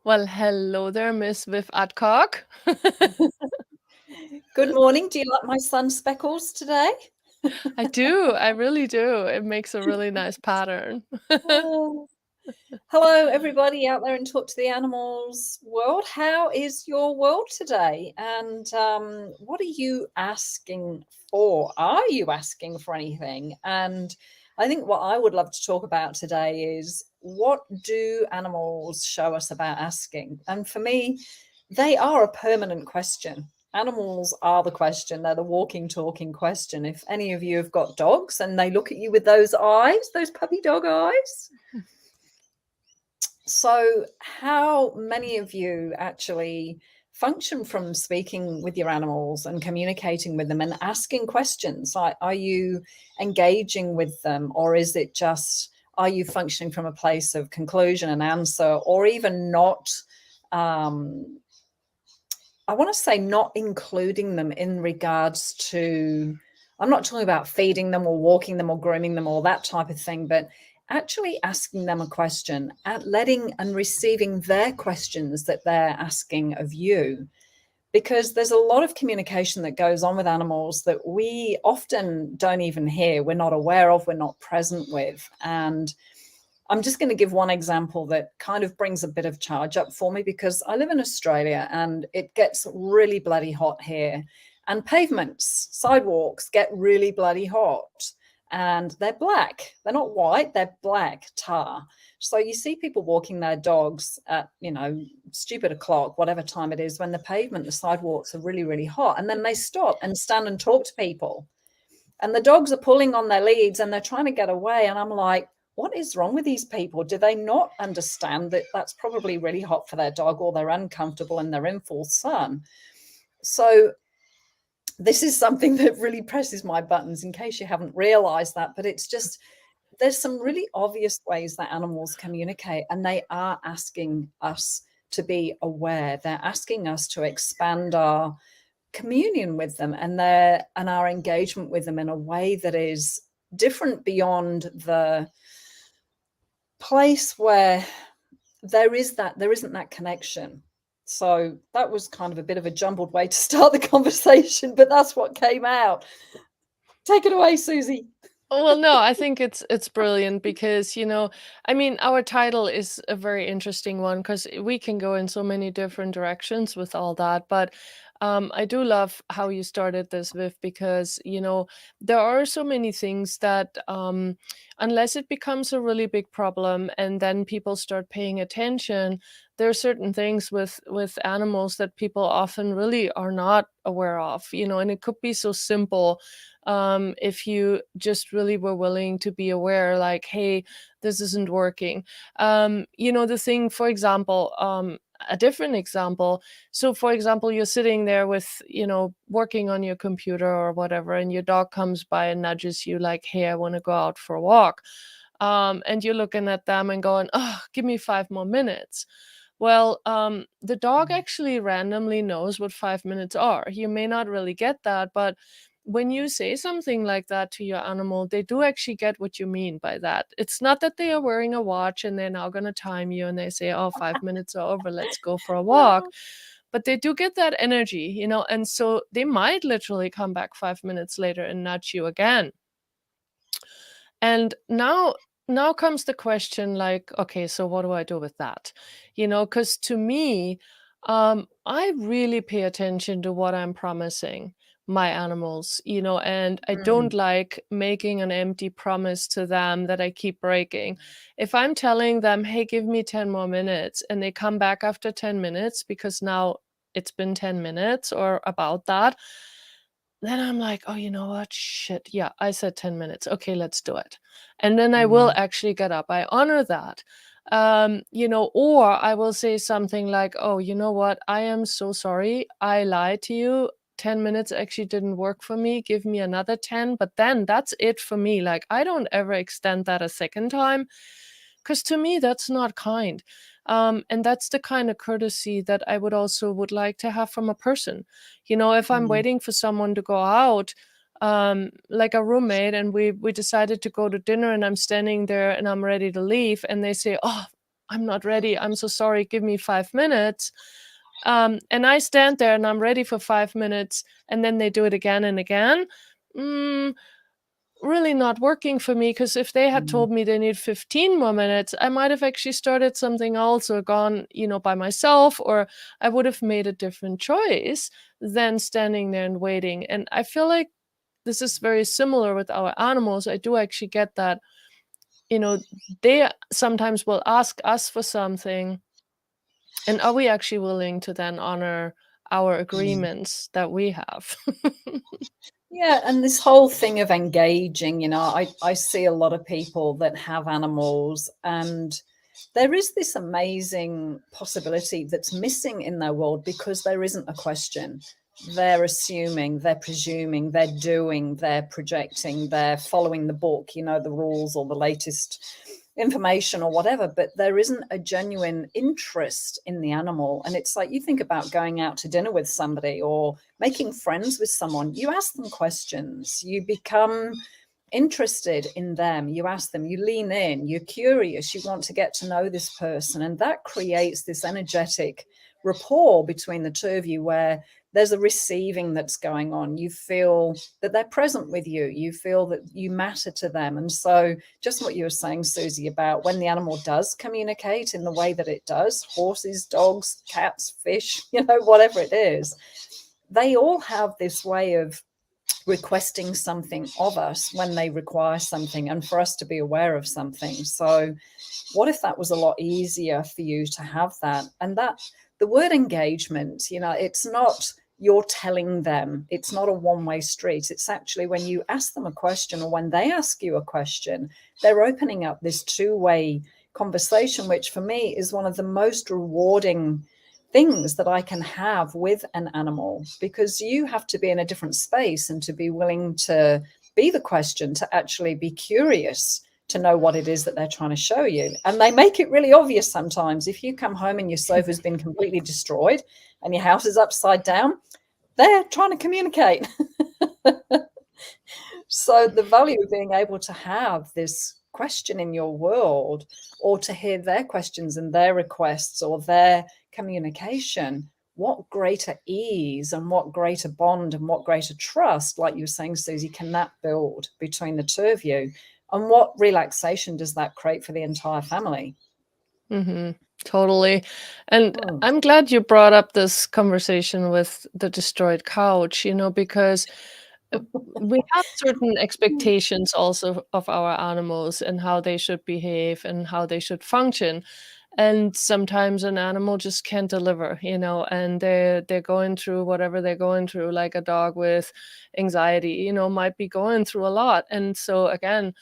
Well, hello there, Miss Viv Adcock. Good morning. Do you like my sun speckles today? I do, I really do. It makes a really nice pattern. Oh. Hello, everybody out there in Talk to the Animals world. How is your world today? And what are you asking for? Are you asking for anything? And I think what I would love to talk about today is what do animals show us about asking? And for me, they are a permanent question. Animals are the question. They're the walking, talking question. If any of you have got dogs and they look at you with those eyes, those puppy dog eyes. So, how many of you actually function from speaking with your animals and communicating with them and asking questions? Are you engaging with them, or is it just, are you functioning from a place of conclusion and answer, or even not? I want to say not including them in regards to, I'm not talking about feeding them or walking them or grooming them or that type of thing, but actually asking them a question, at letting and receiving their questions that they're asking of you. Because there's a lot of communication that goes on with animals that we often don't even hear, we're not aware of, we're not present with. And I'm just going to give one example that kind of brings a bit of charge up for me, because I live in Australia and it gets really bloody hot here. And pavements, sidewalks get really bloody hot. And they're black. They're not white, they're black tar. So you see people walking their dogs at, stupid o'clock, whatever time it is, when the pavement, the sidewalks are really, really hot. And then they stop and stand and talk to people. And the dogs are pulling on their leads and they're trying to get away. And I'm like, what is wrong with these people? Do they not understand that that's probably really hot for their dog, or they're uncomfortable and they're in full sun? So this is something that really presses my buttons, in case you haven't realized that. But it's just, there's some really obvious ways that animals communicate, and they are asking us to be aware. They're asking us to expand our communion with them and our engagement with them in a way that is different, beyond the place where there isn't that connection. So that was kind of a bit of a jumbled way to start the conversation, but that's what came out. Take it away, Susie. Well, no, I think it's brilliant because, I mean, our title is a very interesting one because we can go in so many different directions with all that. But I do love how you started this, Viv, because, there are so many things that unless it becomes a really big problem and then people start paying attention, there are certain things with animals that people often really are not aware of, and it could be so simple if you just really were willing to be aware, like, hey, this isn't working. The thing, for example, a different example. So, for example, you're sitting there with, working on your computer or whatever, and your dog comes by and nudges you, like, hey, I want to go out for a walk. And you're looking at them and going, oh, give me 5 more minutes. Well, the dog actually randomly knows what 5 minutes are. You may not really get that, but when you say something like that to your animal, they do actually get what you mean by that. It's not that they are wearing a watch and they're now going to time you and they say, oh, 5 minutes are over, let's go for a walk. But they do get that energy, and so they might literally come back 5 minutes later and nudge you again. And now comes the question, like, okay, so what do I do with that? Because to me, I really pay attention to what I'm promising my animals, and I don't like making an empty promise to them that I keep breaking. If I'm telling them, hey, give me 10 more minutes, and they come back after 10 minutes because now it's been 10 minutes or about that, then I'm like, oh, you know what? Shit. Yeah, I said 10 minutes. Okay, let's do it. And then I will actually get up. I honor that. Or I will say something like, oh, you know what? I am so sorry. I lied to you. 10 minutes actually didn't work for me. Give me another 10. But then that's it for me. Like, I don't ever extend that a second time, because to me, that's not kind. And that's the kind of courtesy that I would like to have from a person. If I'm waiting for someone to go out, like a roommate, and we decided to go to dinner, and I'm standing there and I'm ready to leave, and they say, oh, I'm not ready. I'm so sorry. Give me 5 minutes. And I stand there and I'm ready for 5 minutes, and then they do it again and again. Mm, really not working for me, because if they had Mm. told me they need 15 more minutes, I might have actually started something else or gone, by myself, or I would have made a different choice than standing there and waiting. And I feel like this is very similar with our animals. I do actually get that, you know, they sometimes will ask us for something, and are we actually willing to then honor our Mm. agreements that we have? Yeah, and this whole thing of engaging, I see a lot of people that have animals, and there is this amazing possibility that's missing in their world because there isn't a question. They're assuming, they're presuming, they're doing, they're projecting, they're following the book, the rules or the latest information or whatever, but there isn't a genuine interest in the animal. And it's like, you think about going out to dinner with somebody or making friends with someone, you ask them questions, you become interested in them, you ask them, you lean in, you're curious, you want to get to know this person, and that creates this energetic rapport between the two of you where there's a receiving that's going on. You feel that they're present with you, you feel that you matter to them. And so just what you were saying, Susie, about when the animal does communicate in the way that it does, horses, dogs, cats, fish, whatever it is, they all have this way of requesting something of us when they require something, and for us to be aware of something. So what if that was a lot easier for you to have that? And that the word engagement, it's not you're telling them, it's not a one-way street. It's actually when you ask them a question or when they ask you a question, they're opening up this two-way conversation, which for me is one of the most rewarding things that I can have with an animal, because you have to be in a different space and to be willing to be the question, to actually be curious, to know what it is that they're trying to show you. And they make it really obvious sometimes. If you come home and your sofa's been completely destroyed and your house is upside down, they're trying to communicate. So the value of being able to have this question in your world, or to hear their questions and their requests or their communication, what greater ease and what greater bond and what greater trust, like you were saying, Susie, can that build between the two of you? And what relaxation does that create for the entire family? Totally. And Mm. I'm glad you brought up this conversation with the destroyed couch, because uh, we have certain expectations also of our animals and how they should behave and how they should function. And sometimes an animal just can't deliver, and they're going through whatever they're going through, like a dog with anxiety, might be going through a lot. And so again,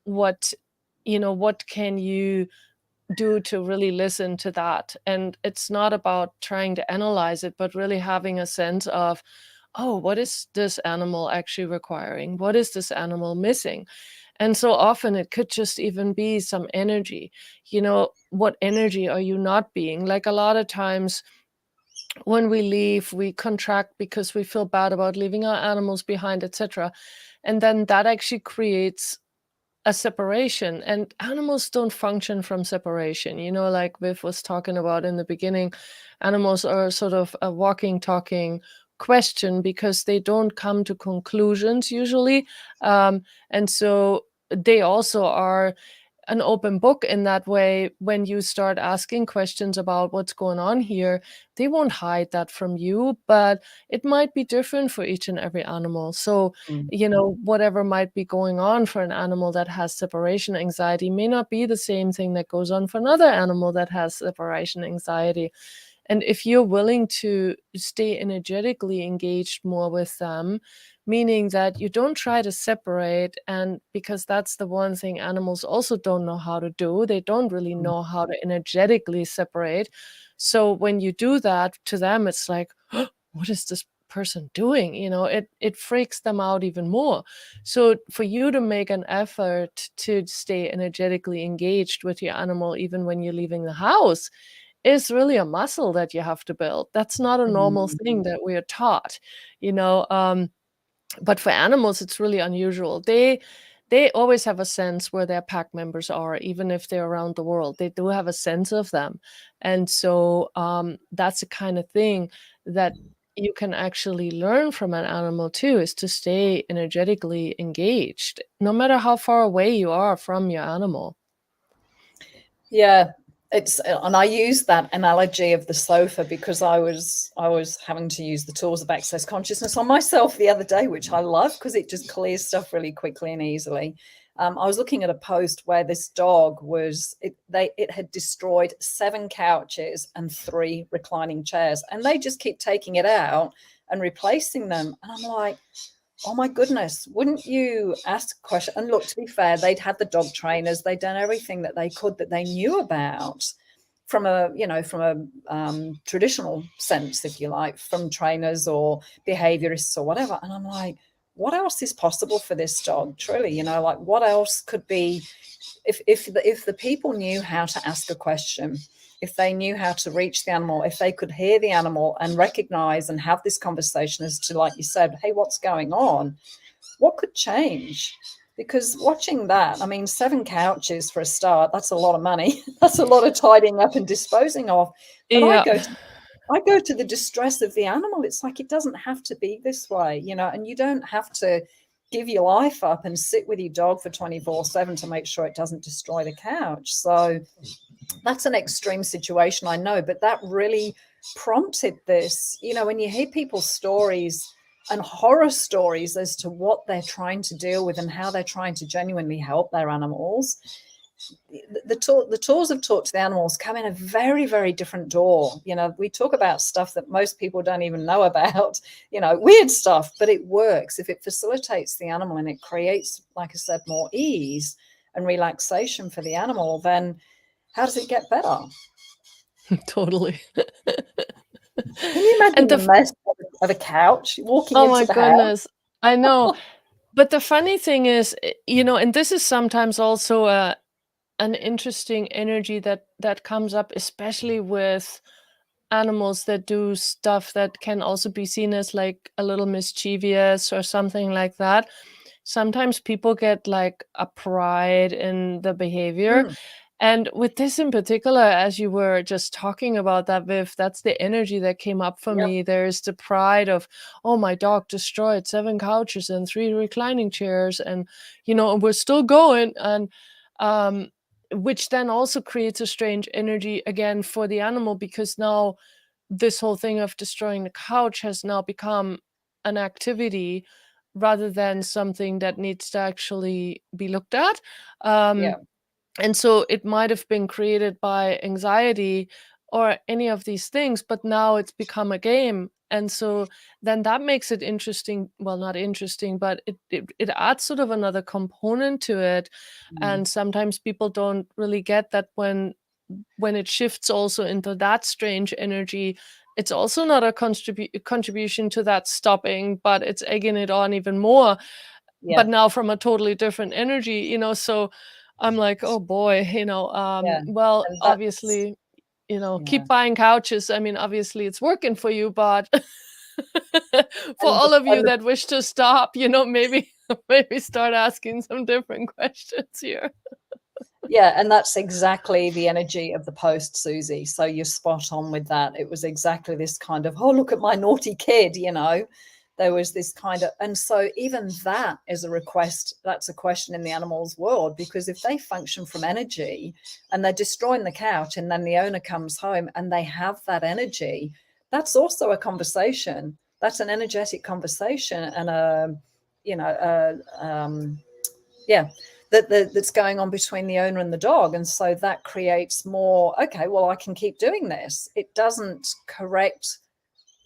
what what can you do to really listen to that? And it's not about trying to analyze it, but really having a sense of, oh, what is this animal actually requiring? What is this animal missing? And so often it could just even be some energy. What energy are you not being? Like, a lot of times when we leave, we contract because we feel bad about leaving our animals behind, etc. And then that actually creates a separation, and animals don't function from separation. Like Viv was talking about in the beginning, animals are sort of a walking, talking question because they don't come to conclusions usually. And so they also are an open book in that way. When you start asking questions about what's going on here, they won't hide that from you, but it might be different for each and every animal. So, Mm. whatever might be going on for an animal that has separation anxiety may not be the same thing that goes on for another animal that has separation anxiety. And if you're willing to stay energetically engaged more with them, meaning that you don't try to separate, and because that's the one thing animals also don't know how to do, they don't really Mm. know how to energetically separate. So when you do that to them, it's like, what is this person doing? It freaks them out even more. So for you to make an effort to stay energetically engaged with your animal, even when you're leaving the house, is really a muscle that you have to build. That's not a normal Mm. thing that we are taught, you know. But for animals, it's really unusual. they always have a sense where their pack members are, even if they're around the world. They do have a sense of them. And so that's the kind of thing that you can actually learn from an animal too, is to stay energetically engaged, no matter how far away you are from your animal. Yeah, it's and I use that analogy of the sofa because I was having to use the tools of access consciousness on myself the other day, which I love because it just clears stuff really quickly and easily. I was looking at a post where this dog it had destroyed 7 couches and 3 reclining chairs, and they just keep taking it out and replacing them. And I'm like, oh my goodness, wouldn't you ask a question? And look, to be fair, they'd had the dog trainers, they'd done everything that they could that they knew about from a, traditional sense, if you like, from trainers or behaviorists or whatever. And I'm like, what else is possible for this dog? Truly, like what else could be if the people knew how to ask a question, if they knew how to reach the animal, if they could hear the animal and recognize and have this conversation as to, like you said, hey, what's going on? What could change? Because watching that, I mean, 7 couches for a start, that's a lot of money. That's a lot of tidying up and disposing of. But Yeah. I go to the distress of the animal. It's like, it doesn't have to be this way, and you don't have to give your life up and sit with your dog for 24/7 to make sure it doesn't destroy the couch. So that's an extreme situation, I know, but that really prompted this. When you hear people's stories and horror stories as to what they're trying to deal with and how they're trying to genuinely help their animals, the tools of Talk to the Animals come in a very, very different door. We talk about stuff that most people don't even know about, weird stuff, but it works. If it facilitates the animal and it creates, like I said, more ease and relaxation for the animal, then how does it get better? Totally. Can you imagine And the mess of a couch walking oh into my the house? goodness, I know. But the funny thing is, and this is sometimes also an interesting energy that comes up, especially with animals that do stuff that can also be seen as like a little mischievous or something like that. Sometimes people get like a pride in the behavior. Mm, And with this in particular, as you were just talking about that, Viv, that's the energy that came up for yep, me. There's the pride of, oh, my dog destroyed 7 couches and 3 reclining chairs, and and we're still going. And um, which then also creates a strange energy again for the animal, because now this whole thing of destroying the couch has now become an activity rather than something that needs to actually be looked at. yeah, And so it might have been created by anxiety or any of these things, but now it's become a game. And so then that makes it interesting. Well, not interesting, but it adds sort of another component to it. mm, And sometimes people don't really get that when it shifts also into that strange energy, it's also not a contribution to that stopping, but it's egging it on even more, yeah, but now from a totally different energy, so I'm like, oh boy, yeah. well, And that's, obviously, yeah. keep buying couches. I mean, obviously it's working for you, but for And, all of you and that wish to stop, maybe maybe start asking some different questions here. Yeah, and that's exactly the energy of the post, Susie. So you're spot on with that. It was exactly this kind of, oh, look at my naughty kid. There was this kind of, and so even that is a request. That's a question in the animal's world, because if they function from energy and they're destroying the couch and then the owner comes home and they have that energy, that's also a conversation. That's an energetic conversation and yeah, that's going on between the owner and the dog. And so that creates more, okay, well, I can keep doing this. It doesn't correct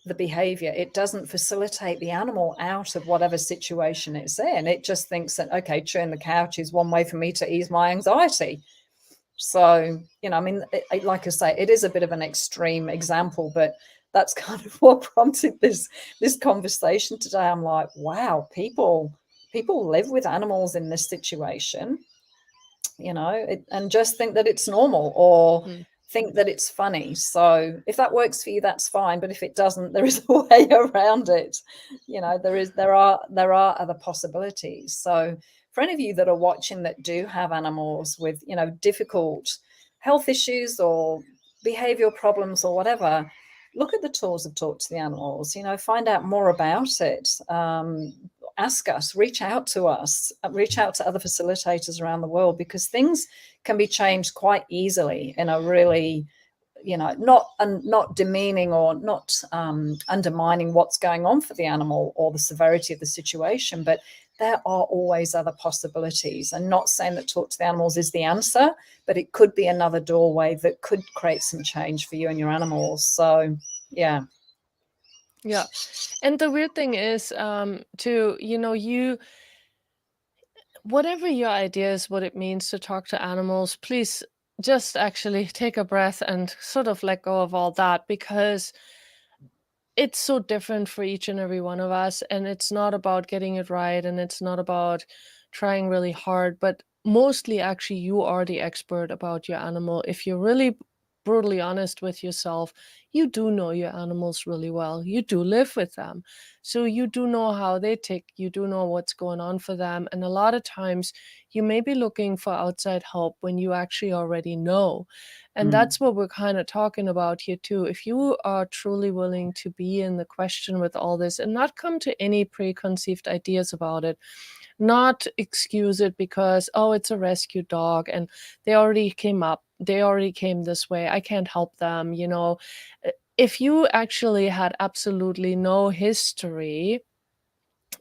the behavior. It doesn't facilitate the animal out of whatever situation it's in. It just thinks that, okay, chewing the couch is one way for me to ease my anxiety. So, I mean, like I say, it is a bit of an extreme example, but that's kind of what prompted this conversation today. I'm like, wow, people live with animals in this situation, and just think that it's normal or Mm. think that it's funny. So if that works for you, that's fine. But if it doesn't, there is a way around it. There are other possibilities. So for any of you that are watching that do have animals with, you know, difficult health issues or behavioral problems or whatever, look at the tools of Talk to the Animals, you know, find out more about it. Ask us, reach out to us, reach out to other facilitators around the world, because things can be changed quite easily in a really, you know, not demeaning or not undermining what's going on for the animal or the severity of the situation, but there are always other possibilities. And not saying that Talk to the Animals is the answer, but it could be another doorway that could create some change for you and your animals. So yeah. Yeah. And the weird thing is, you know, whatever your idea is, what it means to talk to animals, please just actually take a breath and sort of let go of all that, because it's so different for each and every one of us. And it's not about getting it right, and it's not about trying really hard, but mostly actually you are the expert about your animal. If you're really brutally honest with yourself, you do know your animals really well. You do live with them. So you do know how they tick. You do know what's going on for them. And a lot of times you may be looking for outside help when you actually already know. And that's what we're kind of talking about here too. If you are truly willing to be in the question with all this and not come to any preconceived ideas about it, not excuse it because, oh, it's a rescue dog and they already came this way, I can't help them, you know. If you actually had absolutely no history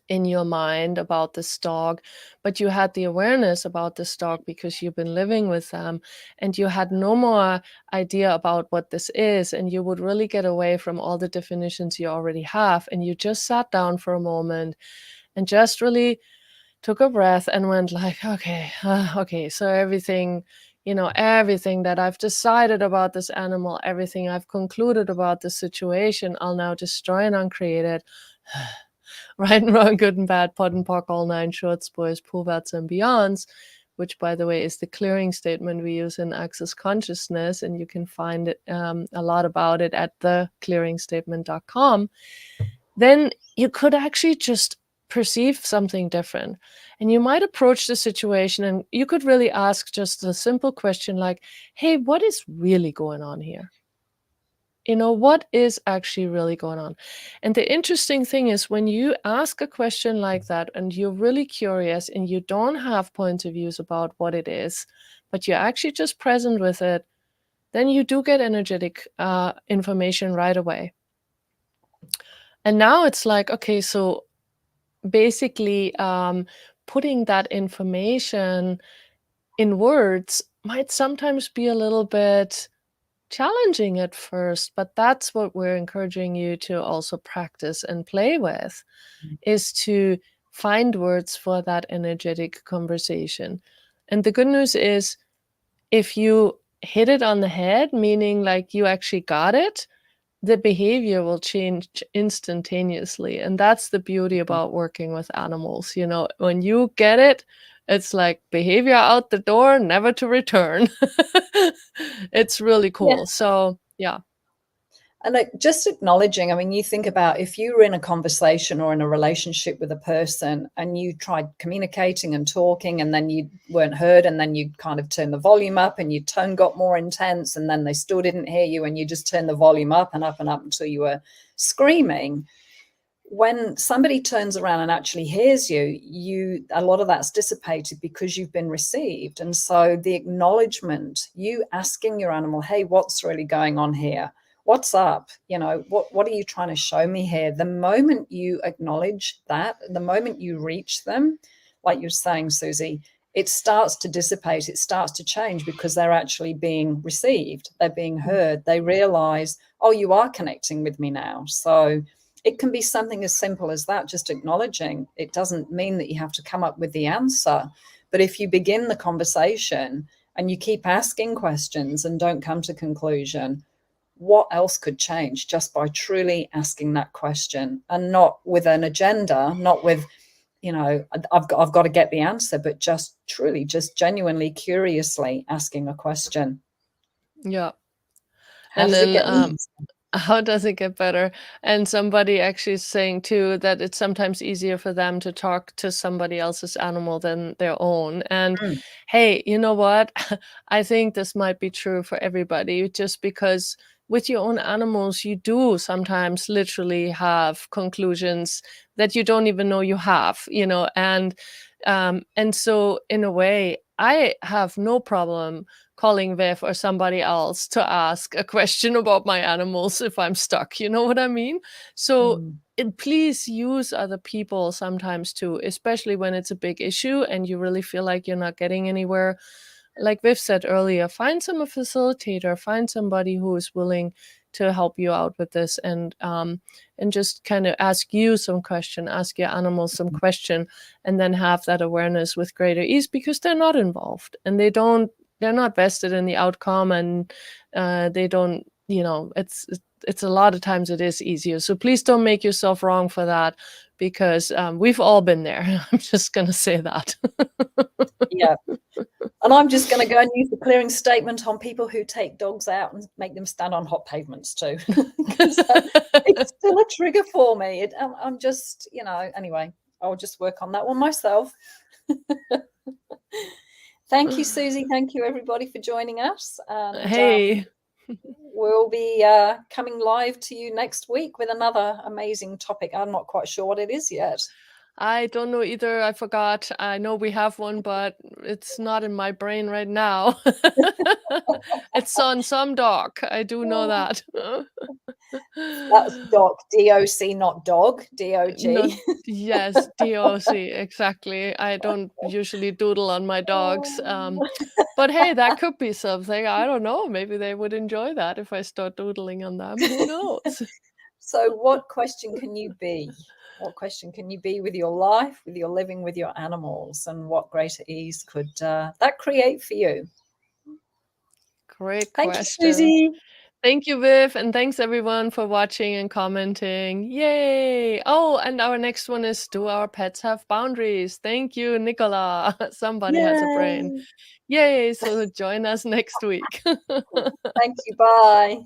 in your mind about this dog, but you had the awareness about this dog because you've been living with them, and you had no more idea about what this is, and you would really get away from all the definitions you already have, and you just sat down for a moment and just really took a breath and went like, okay, okay, so everything, you know, everything that I've decided about this animal, everything I've concluded about the situation, I'll now destroy and uncreate it. Right and wrong, good and bad, POD and POC, all nine shorts, boys, poverts, and beyonds, which, by the way, is the clearing statement we use in Access Consciousness. And you can find it, a lot about it at theclearingstatement.com. Then you could actually just perceive something different. And you might approach the situation and you could really ask just a simple question like, hey, what is really going on here? You know, what is actually really going on? And the interesting thing is when you ask a question like that and you're really curious and you don't have points of views about what it is, but you're actually just present with it, then you do get energetic information right away. And now it's like, okay, so basically putting that information in words might sometimes be a little bit challenging at first, but that's what we're encouraging you to also practice and play with, is to find words for that energetic conversation. And the good news is, if you hit it on the head, meaning like you actually got it, the behavior will change instantaneously. And that's the beauty about working with animals. You know, when you get it, it's like behavior out the door, never to return. It's really cool. Yeah. So, yeah. And like just acknowledging, I mean, you think about if you were in a conversation or in a relationship with a person and you tried communicating and talking and then you weren't heard, and then you kind of turned the volume up and your tone got more intense, and then they still didn't hear you and you just turned the volume up and up and up until you were screaming. When somebody turns around and actually hears you, a lot of that's dissipated because you've been received. And so the acknowledgement, you asking your animal, hey, what's really going on here? What's up? You know, what are you trying to show me here? The moment you acknowledge that, the moment you reach them, like you're saying, Susie, it starts to dissipate. It starts to change because they're actually being received. They're being heard. They realize, oh, you are connecting with me now. So it can be something as simple as that, just acknowledging. It doesn't mean that you have to come up with the answer. But if you begin the conversation and you keep asking questions and don't come to conclusion, what else could change just by truly asking that question, and not with an agenda, not with, you know, I've got to get the answer, but just truly, just genuinely, curiously asking a question. Yeah. How And does it then get the answer? How does it get better? And somebody actually is saying too that it's sometimes easier for them to talk to somebody else's animal than their own. And Mm, hey, you know what? I think this might be true for everybody just because with your own animals, you do sometimes literally have conclusions that you don't even know you have, and so in a way, I have no problem calling Viv or somebody else to ask a question about my animals if I'm stuck. You know what I mean? So mm, please use other people sometimes too, especially when it's a big issue and you really feel like you're not getting anywhere. Like Viv said earlier, find some facilitator, find somebody who is willing to help you out with this and just kind of ask you some question, ask your animals some question, and then have that awareness with greater ease because they're not involved and they're not vested in the outcome and they don't it's a lot of times it is easier, so please don't make yourself wrong for that because we've all been there. I'm just gonna say that. yeah. And I'm just going to go and use the clearing statement on people who take dogs out and make them stand on hot pavements too, because it's still a trigger for me. I'm just, anyway, I'll just work on that one myself. Thank you, Susie. Thank you, everybody, for joining us. And Hey, we'll be coming live to you next week with another amazing topic. I'm not quite sure what it is yet. I don't know either. I forgot. I know we have one, but it's not in my brain right now. It's on some doc. I do know that. That's doc, DOC, not dog, No, DOG. yes, DOC, exactly. I don't usually doodle on my dogs. But hey, that could be something. I don't know. Maybe they would enjoy that if I start doodling on them. Who knows? So, what question can you be? What question can you be with your life, with your living with your animals, and what greater ease could that create for you? Great Thank you, question. Susie. Thank you, Viv, and thanks everyone for watching and commenting. Yay! Oh, and our next one is do our pets have boundaries? Thank you, Nicola. Somebody has a brain. Yay. Yay! So join us next week. Thank you. Bye.